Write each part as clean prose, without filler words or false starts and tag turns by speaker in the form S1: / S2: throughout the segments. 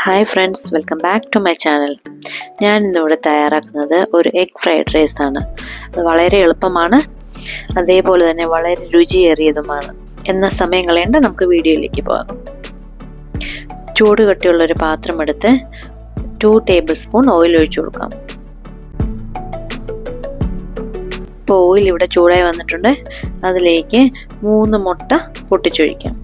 S1: Hi friends, welcome back to my channel. ഞാൻ ഇന്നിവിടെ തയ്യാറാക്കുന്നത് ഒരു എഗ് ഫ്രൈഡ് റൈസ് ആണ്. അത് വളരെ എളുപ്പമാണ്, അതേപോലെ തന്നെ വളരെ രുചിയേറിയതുമാണ്. എന്ന സമയം കളയേണ്ട, നമുക്ക് വീഡിയോയിലേക്ക് പോകാം. ചൂട് കട്ടിയുള്ളൊരു പാത്രം എടുത്ത് 2 ടേബിൾ സ്പൂൺ ഓയിൽ ഒഴിച്ചു കൊടുക്കാം. ഇപ്പോൾ ഓയിൽ ഇവിടെ ചൂടായി വന്നിട്ടുണ്ട്. അതിലേക്ക് 3 മുട്ട പൊട്ടിച്ചൊഴിക്കാം.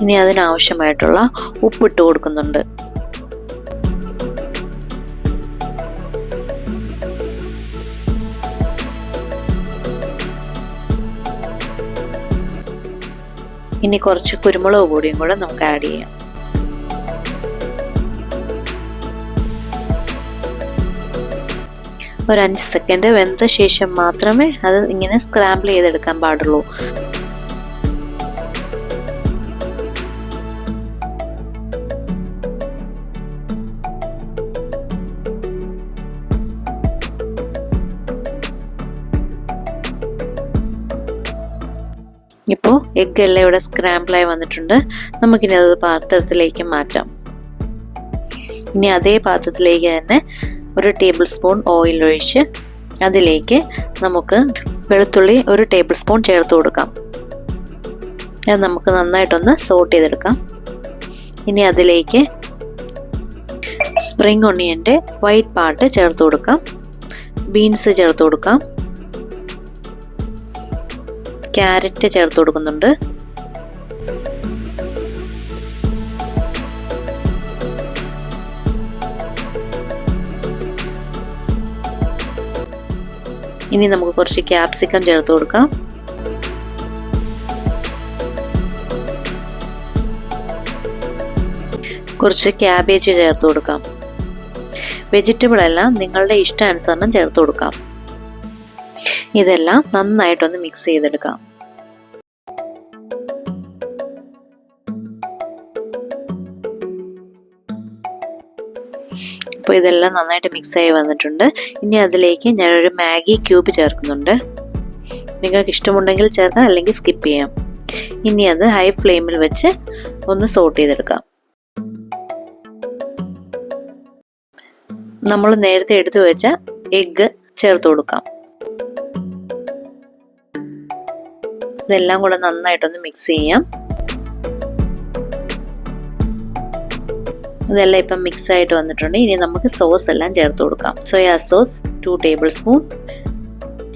S1: ഇനി അതിനാവശ്യമായിട്ടുള്ള ഉപ്പിട്ട് കൊടുക്കുന്നുണ്ട്. ഇനി കുറച്ച് കുരുമുളക് പൊടിയും കൂടെ നമുക്ക് ആഡ് ചെയ്യാം. ഒരു 5 സെക്കൻഡ് വെന്ത ശേഷം മാത്രമേ അത് ഇങ്ങനെ സ്ക്രാമ്പിൾ ചെയ്തെടുക്കാൻ പാടുള്ളൂ. ഇപ്പോൾ എഗ് എല്ലാം ഇവിടെ സ്ക്രാമ്പിളായി വന്നിട്ടുണ്ട്. നമുക്കിനി അത് പാത്രത്തിലേക്ക് മാറ്റാം. ഇനി അതേ പാത്രത്തിലേക്ക് തന്നെ 1 ടേബിൾ സ്പൂൺ ഓയിൽ ഒഴിച്ച് അതിലേക്ക് നമുക്ക് വെളുത്തുള്ളി 1 ടേബിൾ സ്പൂൺ ചേർത്ത് കൊടുക്കാം. അത് നമുക്ക് നന്നായിട്ടൊന്ന് സോട്ട് ചെയ്തെടുക്കാം. ഇനി അതിലേക്ക് സ്പ്രിംഗ് ഒണിയൻ്റെ വൈറ്റ് പാർട്ട് ചേർത്ത് കൊടുക്കാം. ബീൻസ് ചേർത്ത് കൊടുക്കാം. ക്യാരറ്റ് ചേർത്ത് കൊടുക്കുന്നുണ്ട്. ഇനി നമുക്ക് കുറച്ച് ക്യാപ്സിക്കം ചേർത്ത് കൊടുക്കാം. കുറച്ച് ക്യാബേജ് ചേർത്ത് കൊടുക്കാം. വെജിറ്റബിൾ എല്ലാം നിങ്ങളുടെ ഇഷ്ടാനുസരണം ചേർത്ത് കൊടുക്കാം. ഇതെല്ലാം നന്നായിട്ടൊന്ന് മിക്സ് ചെയ്തെടുക്കാം. ഇപ്പോൾ ഇതെല്ലാം നന്നായിട്ട് മിക്സ് ആയി വന്നിട്ടുണ്ട്. ഇനി അതിലേക്ക് ഞാനൊരു മാഗി ക്യൂബ് ചേർക്കുന്നുണ്ട്. നിങ്ങൾക്ക് ഇഷ്ടമുണ്ടെങ്കിൽ ചേർക്കാം, അല്ലെങ്കിൽ സ്കിപ്പ് ചെയ്യാം. ഇനി അത് ഹൈ ഫ്ലെയിമിൽ വെച്ച് ഒന്ന് സോട്ട് ചെയ്തെടുക്കാം. നമ്മൾ നേരത്തെ എടുത്തു വെച്ച എഗ്ഗ് ചേർത്ത് കൊടുക്കാം. ഇതെല്ലാം കൂടെ നന്നായിട്ടൊന്ന് മിക്സ് ചെയ്യാം. ഇതെല്ലാം ഇപ്പം മിക്സ് ആയിട്ട് വന്നിട്ടുണ്ട്. ഇനി നമുക്ക് സോസ് എല്ലാം ചേർത്ത് കൊടുക്കാം. Soya sauce 2 table spoon,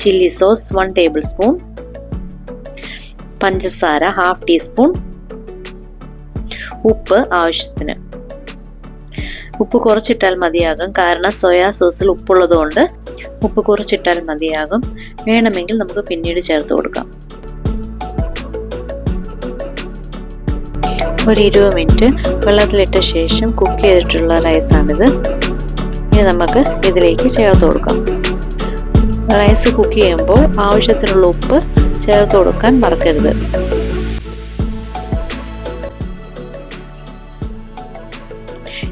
S1: chilli sauce 1 table spoon, പഞ്ചസാര 1/2 ടീസ്പൂൺ, ഉപ്പ് ആവശ്യത്തിന്. ഉപ്പ് കുറച്ചിട്ടാൽ മതിയാകും, കാരണം സോയാ സോസിൽ ഉപ്പുള്ളത് കൊണ്ട് ഉപ്പ് കുറച്ചിട്ടാൽ മതിയാകും. വേണമെങ്കിൽ നമുക്ക് പിന്നീട് ചേർത്ത് കൊടുക്കാം. ഒരു 20 മിനിറ്റ് വെള്ളത്തിലിട്ട ശേഷം കുക്ക് ചെയ്തിട്ടുള്ള റൈസാണിത്. ഇനി നമുക്ക് ഇതിലേക്ക് ചേർത്ത് കൊടുക്കാം. റൈസ് കുക്ക് ചെയ്യുമ്പോൾ ആവശ്യത്തിനുള്ള ഉപ്പ് ചേർത്ത് കൊടുക്കാൻ മറക്കരുത്.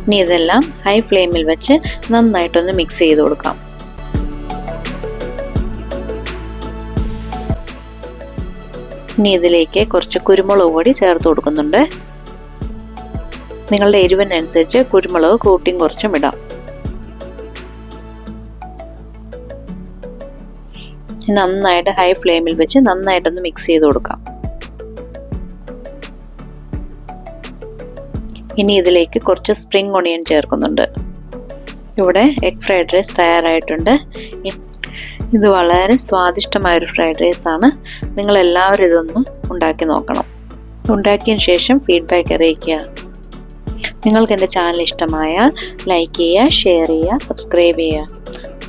S1: ഇനി ഇതെല്ലാം ഹൈ ഫ്ലെയിമിൽ വെച്ച് നന്നായിട്ടൊന്ന് മിക്സ് ചെയ്ത് കൊടുക്കാം. ഇനി ഇതിലേക്ക് കുറച്ച് കുരുമുളക് പൊടി ചേർത്ത് കൊടുക്കുന്നുണ്ട്. നിങ്ങളുടെ എരിവിനനുസരിച്ച് കുരുമുളക് കൂട്ടിയും കുറച്ചും ഇടാം. നന്നായിട്ട് ഹൈ ഫ്ലെയിമിൽ വെച്ച് നന്നായിട്ടൊന്ന് മിക്സ് ചെയ്ത് കൊടുക്കാം. ഇനി ഇതിലേക്ക് കുറച്ച് സ്പ്രിംഗ് ഒണിയൻ ചേർക്കുന്നുണ്ട്. ഇവിടെ എഗ് ഫ്രൈഡ് റൈസ് തയ്യാറായിട്ടുണ്ട്. ഇത് വളരെ സ്വാദിഷ്ടമായൊരു ഫ്രൈഡ് റൈസ് ആണ്. നിങ്ങളെല്ലാവരും ഇതൊന്ന് ഉണ്ടാക്കി നോക്കണം. ഉണ്ടാക്കിയതിന് ശേഷം ഫീഡ്ബാക്ക് അറിയിക്കുക. നിങ്ങൾക്ക് എൻ്റെ ചാനൽ ഇഷ്ടമായാൽ ലൈക്ക് ചെയ്യുക, ഷെയർ ചെയ്യുക, സബ്സ്ക്രൈബ് ചെയ്യുക.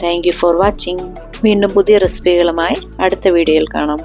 S1: Thank you for watching. വീണ്ടും പുതിയ റെസിപ്പികളുമായി അടുത്ത വീഡിയോയിൽ കാണാം.